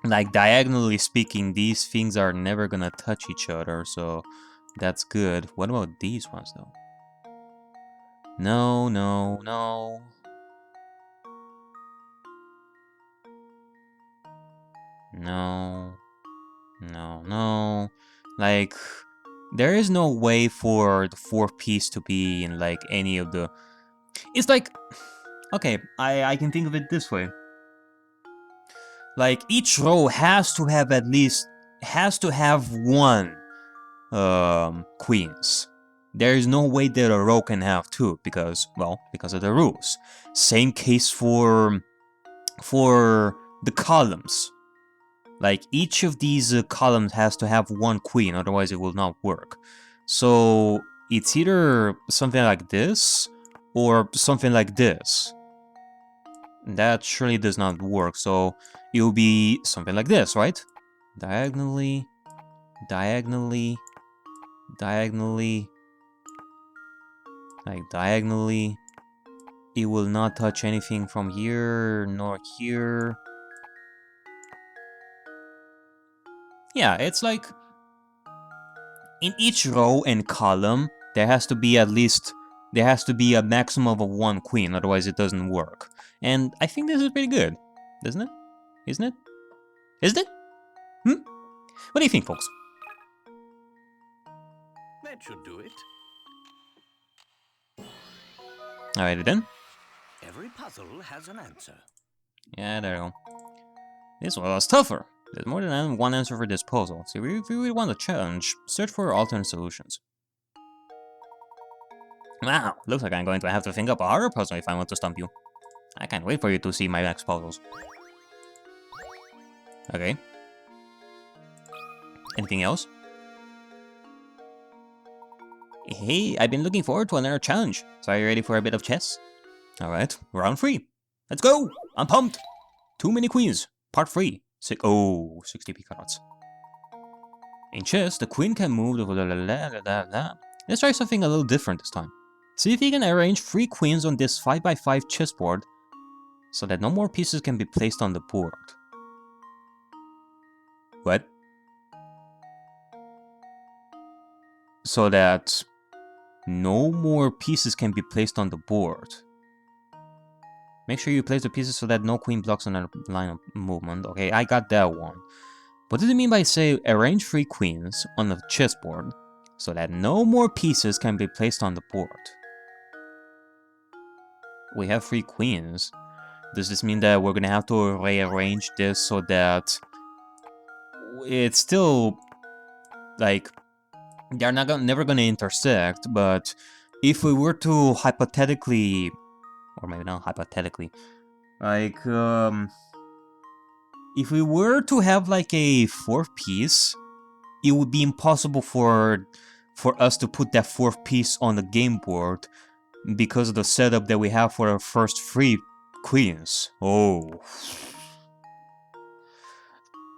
Like, diagonally speaking, these things are never gonna touch each other, so that's good. What about these ones, though? No, no, no. No. No, no. Like, there is no way for the fourth piece to be in, like, any of the... It's like... Okay, I can think of it this way. Like, each row has to have at least... has to have one queens. There is no way that a row can have two because, well, because of the rules. Same case for the columns. Like, each of these columns has to have one queen, otherwise it will not work. So, it's either something like this, or something like this. That surely does not work, so it will be something like this, right? Diagonally, diagonally, diagonally, like diagonally. It will not touch anything from here, nor here. Yeah, it's like... in each row and column, there has to be at least... there has to be a maximum of one queen, otherwise it doesn't work. And I think this is pretty good, isn't it? Isn't it? Isn't it? Hmm? What do you think, folks? That should do it. Alrighty then. Every puzzle has an answer. Yeah, there you go. This one was tougher. There's more than one answer for this puzzle, so if you really want a challenge, search for alternate solutions. Wow, looks like I'm going to have to think up a harder puzzle if I want to stump you. I can't wait for you to see my next puzzles. Okay. Anything else? Hey, I've been looking forward to another challenge. So are you ready for a bit of chess? Alright, round 3. Let's go! I'm pumped! Too many queens. Part 3. 60 cards. In chess, the queen can move the Let's try something a little different this time. See if you can arrange 3 queens on this 5x5 chessboard so that no more pieces can be placed on the board. What? So that no more pieces can be placed on the board. Make sure you place the pieces so that no queen blocks another line of movement. Okay, I got that one. What does it mean by say arrange 3 queens on the chessboard so that no more pieces can be placed on the board? We have 3 queens. Does this mean that we're gonna have to rearrange this so that it's still like they're never gonna intersect? But if we were to hypothetically, or maybe not hypothetically, like if we were to have like a 4th piece, it would be impossible for us to put that 4th piece on the game board because of the setup that we have for our first 3 queens. Oh.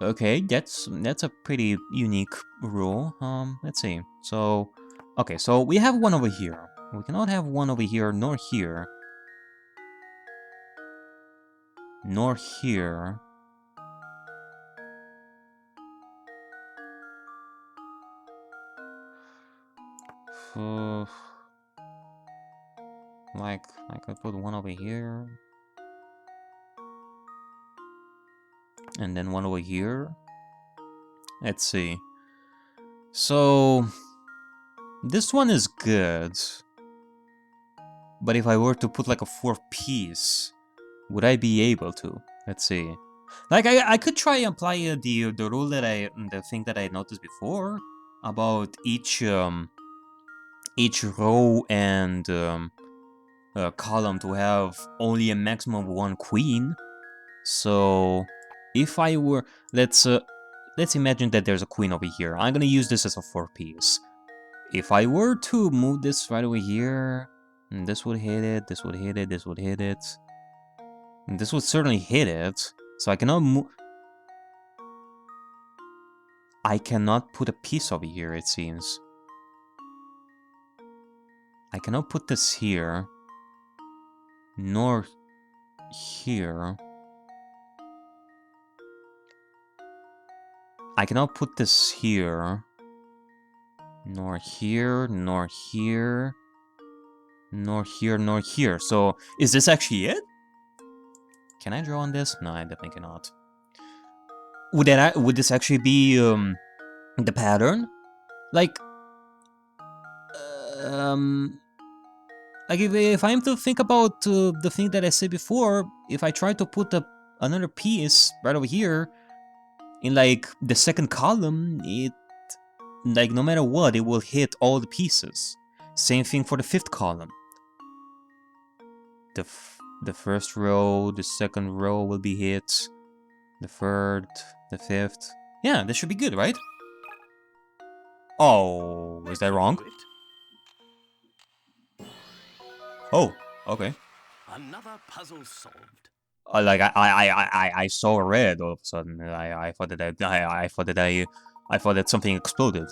Okay, that's a pretty unique rule. Let's see. So, okay, so we have one over here. We cannot have one over here, nor here. Nor here. Like, I could put one over here. And then one over here. Let's see. So, this one is good. But if I were to put like a 4th piece, would I be able to? Let's see. Like, I could try and apply the rule that the thing that I noticed before about each row and column to have only a maximum of 1 queen. So, if I were, let's imagine that there's a queen over here. I'm gonna use this as a 4th piece. If I were to move this right over here, this would hit it, this would hit it, this would hit it. And this would certainly hit it. So I cannot move. I cannot put a piece over here, it seems. I cannot put this here. Nor here. I cannot put this here. Nor here, nor here. Nor here, nor here. So, is this actually it? Can I draw on this? No, I definitely cannot. Would this actually be the pattern? Like if I'm to think about the thing that I said before, if I try to put another piece right over here in like the 2nd column, it like no matter what, it will hit all the pieces. Same thing for the 5th column. The 1st row, the 2nd row will be hit. The 3rd, the 5th. Yeah, this should be good, right? Oh, is that wrong? Oh, okay. Another puzzle solved. Like I saw red all of a sudden. I thought that something exploded.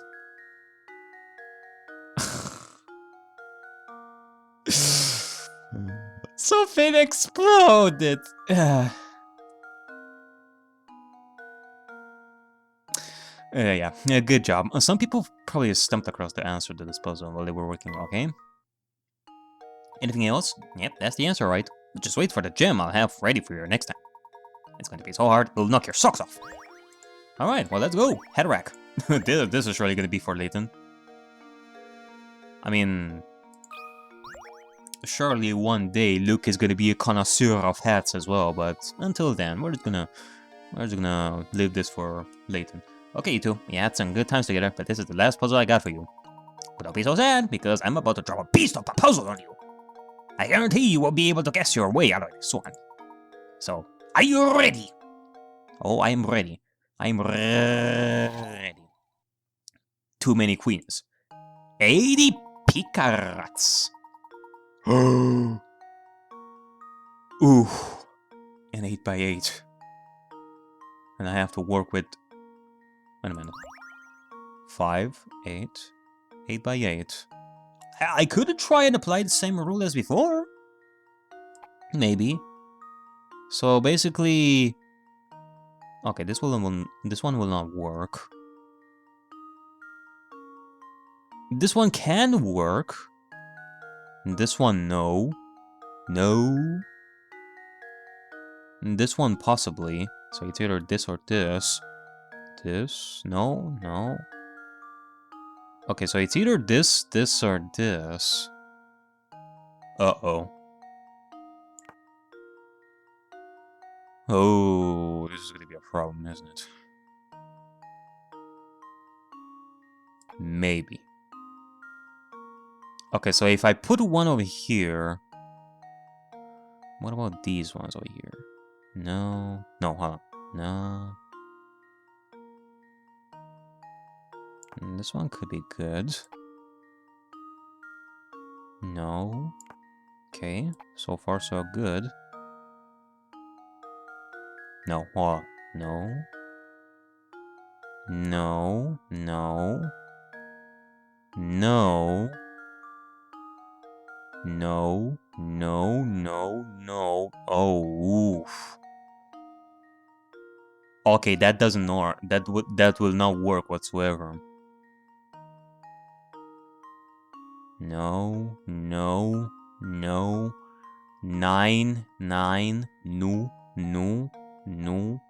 Something exploded. Yeah, good job. Some people probably stumped across the answer to this puzzle while they were working, okay? Anything else? Yep, that's the answer, right? Just wait for the gem I'll have ready for you next time. It's going to be so hard, it'll knock your socks off. Alright, well, let's go. Head rack. This is really going to be for Layton. I mean, surely one day Luke is going to be a connoisseur of hats as well, but until then, we're just gonna leave this for Layton. Okay, you two, we had some good times together, but this is the last puzzle I got for you. But don't be so sad, because I'm about to drop a beast of a puzzle on you. I guarantee you will be able to guess your way out of this one. So, are you ready? Oh, I am ready. I'm ready. Too many queens. 80 picarats. Ooh, an 8x8. And I have to work with... Wait a minute. 5, 8, 8x8. I could try and apply the same rule as before. Maybe. So basically... Okay, this one will not work. This one can work. This one, no. No. This one, possibly. So it's either this or this. This? No, no. Okay, so it's either this, this, or this. Uh-oh. Oh, this is gonna be a problem, isn't it? Maybe. Okay, so if I put one over here... What about these ones over here? No. No, hold on. No. This one could be good. No. Okay, so far so good. No, no. No, no. No. No, no, no, no. Oh, oof. Okay, that doesn't work. That will not work whatsoever. No, no, no. 9, 9, no, no, no.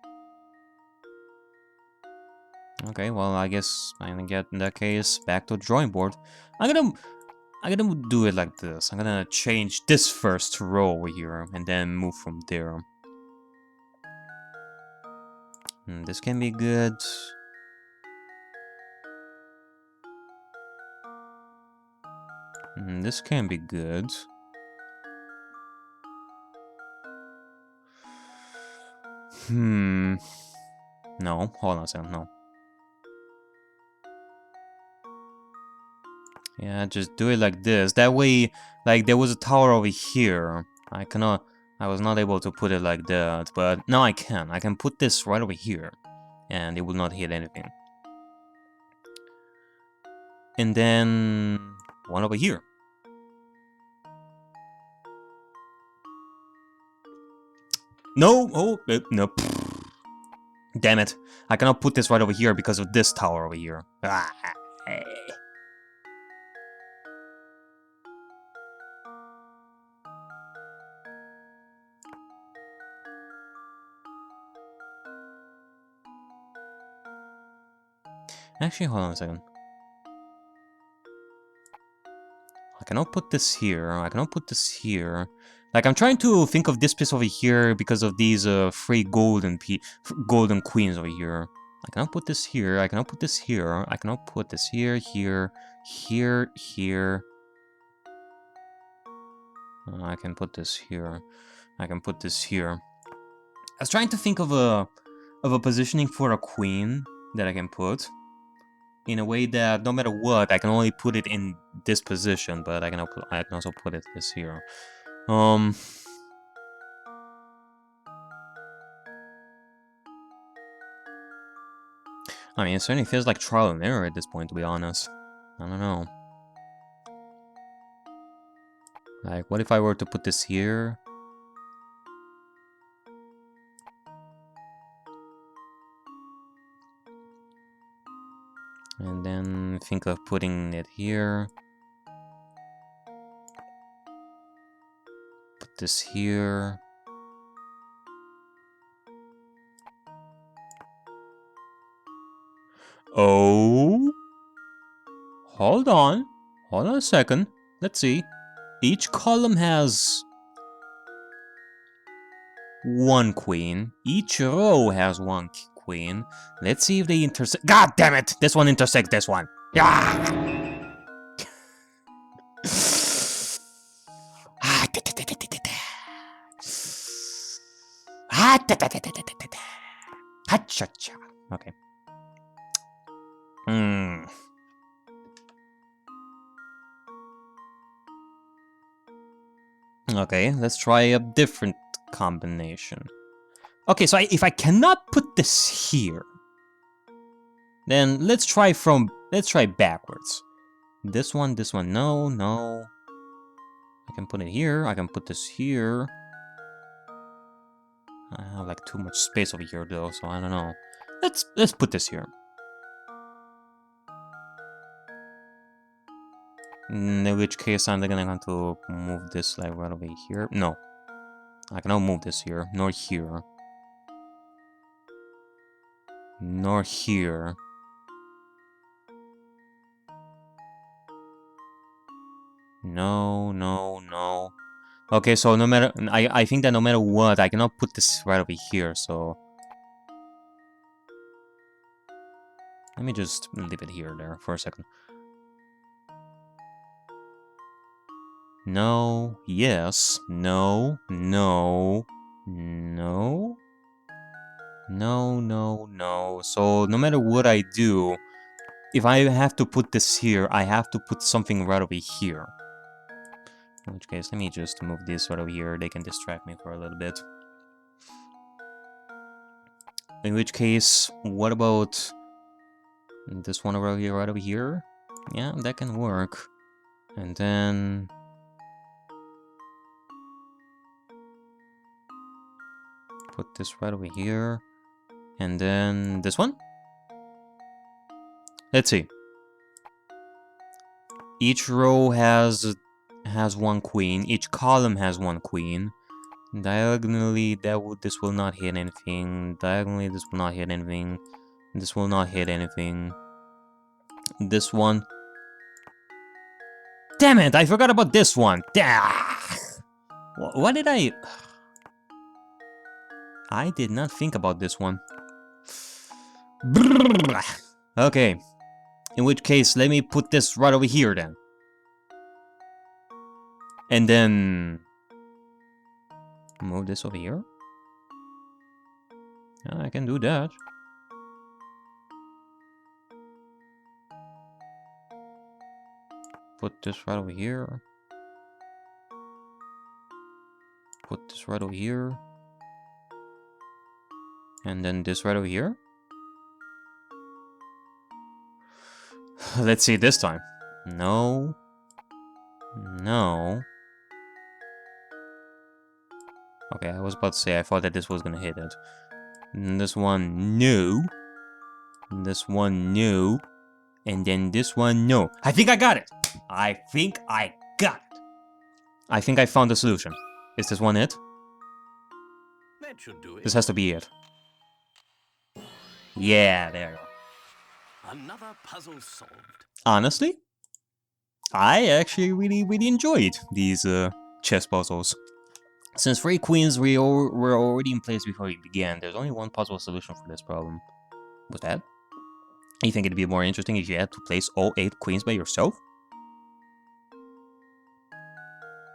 Okay, well, I guess I'm gonna get, in that case, back to the drawing board. I'm gonna do it like this. I'm gonna change this first row over here, and then move from there. This can be good. This can be good. No, hold on a second, no. Yeah, just do it like this. That way, like, there was a tower over here. I was not able to put it like that, but now I can. I can put this right over here, and it will not hit anything. And then one over here. No, oh, no. Damn it. I cannot put this right over here because of this tower over here. Actually, hold on a second. I cannot put this here. I cannot put this here. Like, I'm trying to think of this piece over here because of these 3 golden queens over here. I cannot put this here. I cannot put this here. I cannot put this here, here, here, here. I can put this here. I can put this here. I was trying to think of a positioning for a queen that I can put in a way that no matter what, I can only put it in this position, but I can also put it this here. I mean, it certainly feels like trial and error at this point, to be honest. I don't know. Like, what if I were to put this here? And then think of putting it here. Put this here. Oh. Hold on. Hold on a second. Let's see. Each column has 1 queen. Each row has 1 queen. Let's see if they intersect. God damn it! This one intersects this one. Yeah. Okay. Okay, let's try a different combination. Okay, so if I cannot put this here, then let's try backwards. This one, no, no. I can put it here, I can put this here. I have like too much space over here though, so I don't know. Let's put this here. In which case I'm gonna have to move this like right over here. No. I cannot move this here, nor here. Nor here. No, no, no. Okay, so no matter... I think that no matter what, I cannot put this right over here, so... Let me just leave it here there for a second. No, yes, no, no, no, no, no, no. So no matter what I do, if I have to put this here, I have to put something right over here. In which case, let me just move this right over here. They can distract me for a little bit. In which case, what about this one over here, right over here? Yeah, that can work. And then... put this right over here. And then this one? Let's see. Each row has one queen. Each column has one queen. Diagonally, this will not hit anything. Diagonally, this will not hit anything. This will not hit anything. This one. Damn it! I forgot about this one. What did I? I did not think about this one. Okay. In which case, let me put this right over here then. And then... move this over here. Yeah, I can do that. Put this right over here. Put this right over here. And then this right over here. Let's see this time. No. No. Okay, I was about to say I thought that this was gonna hit it. And this one, no. And this one, no. And then this one, no. I think I got it! I think I got it! I think I found the solution. Is this one it? That should do it. This has to be it. Yeah, there you go. Another puzzle solved. Honestly, I actually really enjoyed these chess puzzles. Since 3 queens were already in place before we began, there's only one possible solution for this problem. What's that? You think it'd be more interesting if you had to place all 8 queens by yourself?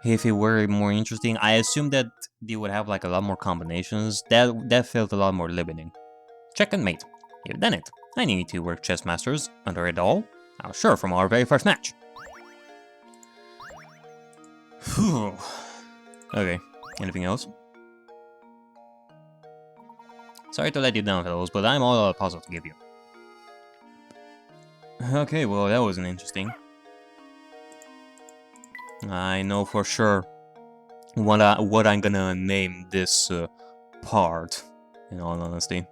If it were more interesting, I assume that they would have like a lot more combinations. That felt a lot more limiting. Check and mate. You've done it. I knew you two were chess masters under it all. I was sure from our very first match. Phew. Okay, anything else? Sorry to let you down, fellows, but I'm all out of puzzle to give you. Okay, well, that wasn't interesting. I know for sure what I'm gonna name this part, in all honesty.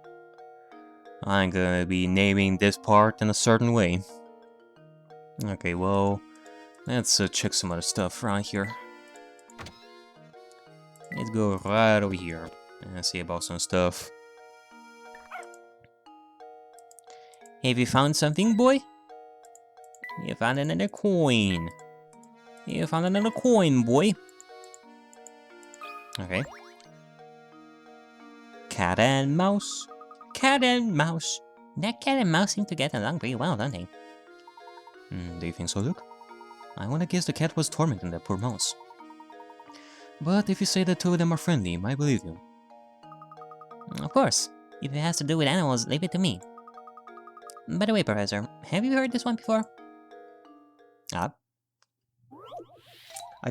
I'm gonna be naming this part in a certain way. Okay, well, let's check some other stuff around here. Let's go right over here and see about some stuff. Have you found something, boy? You found another coin. You found another coin, boy. Okay. Cat and mouse. Cat and mouse. That cat and mouse seem to get along pretty well, don't they? Do you think so, Luke? I wanna guess the cat was tormenting that poor mouse. But if you say the two of them are friendly, I believe you. Of course. If it has to do with animals, leave it to me. By the way, Professor, have you heard this one before? I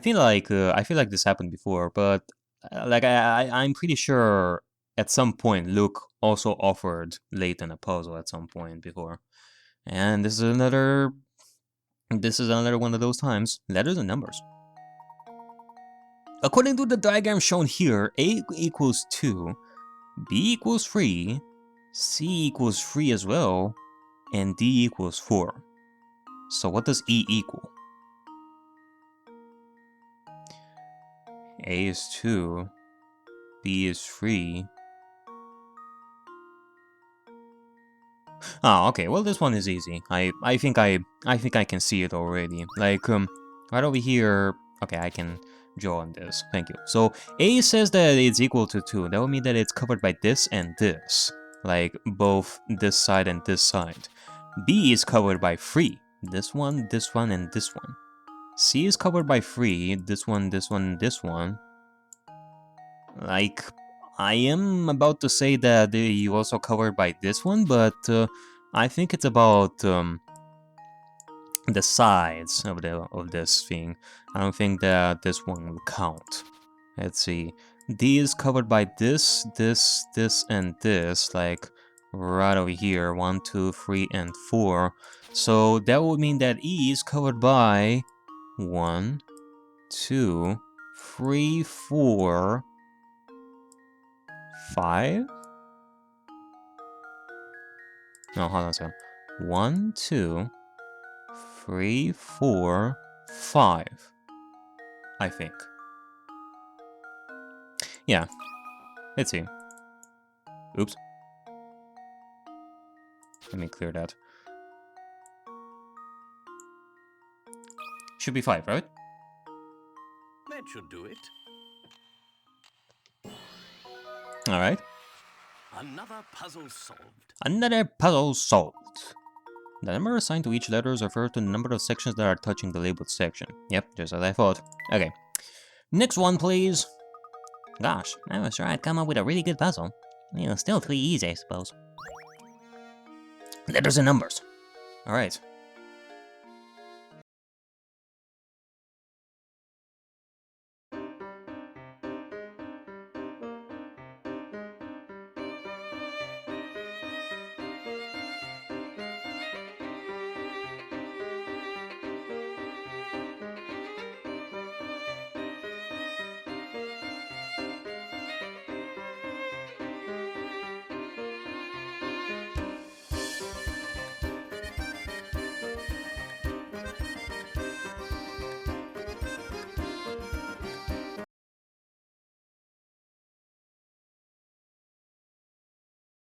feel like this happened before, but I'm pretty sure at some point Luke also offered Layton a puzzle at some point before, and this is another one of those times. Letters and numbers. According to the diagram shown here, A equals 2, B equals 3, C equals 3 as well, and D equals 4. So what does E equal? A is 2, B is 3. Oh, okay. Well, this one is easy. I think I can see it already. Like right over here. Okay, I can draw on this. Thank you. So A says that it's equal to 2. That would mean that it's covered by this and this, like both this side and this side. B is covered by 3. This one, and this one. C is covered by 3. This one, and this one. Like, I am about to say that you also covered by this one, but I think it's about the sides of this thing. I don't think that this one will count. Let's see. D is covered by this, and this, like right over here. 1, 2, 3, and 4. So that would mean that E is covered by 1, 2, 3, 4, 5. No, hold on a second. 1, 2, 3, 4, 5. I think. Yeah. Let's see. Oops. Let me clear that. Should be 5, right? That should do it. Alright. Another puzzle solved. Another puzzle solved. The number assigned to each letter is referred to the number of sections that are touching the labeled section. Yep, just as I thought. Okay. Next one, please. Gosh, I was sure I'd come up with a really good puzzle. You know, still 3 easy, I suppose. Letters and numbers. Alright.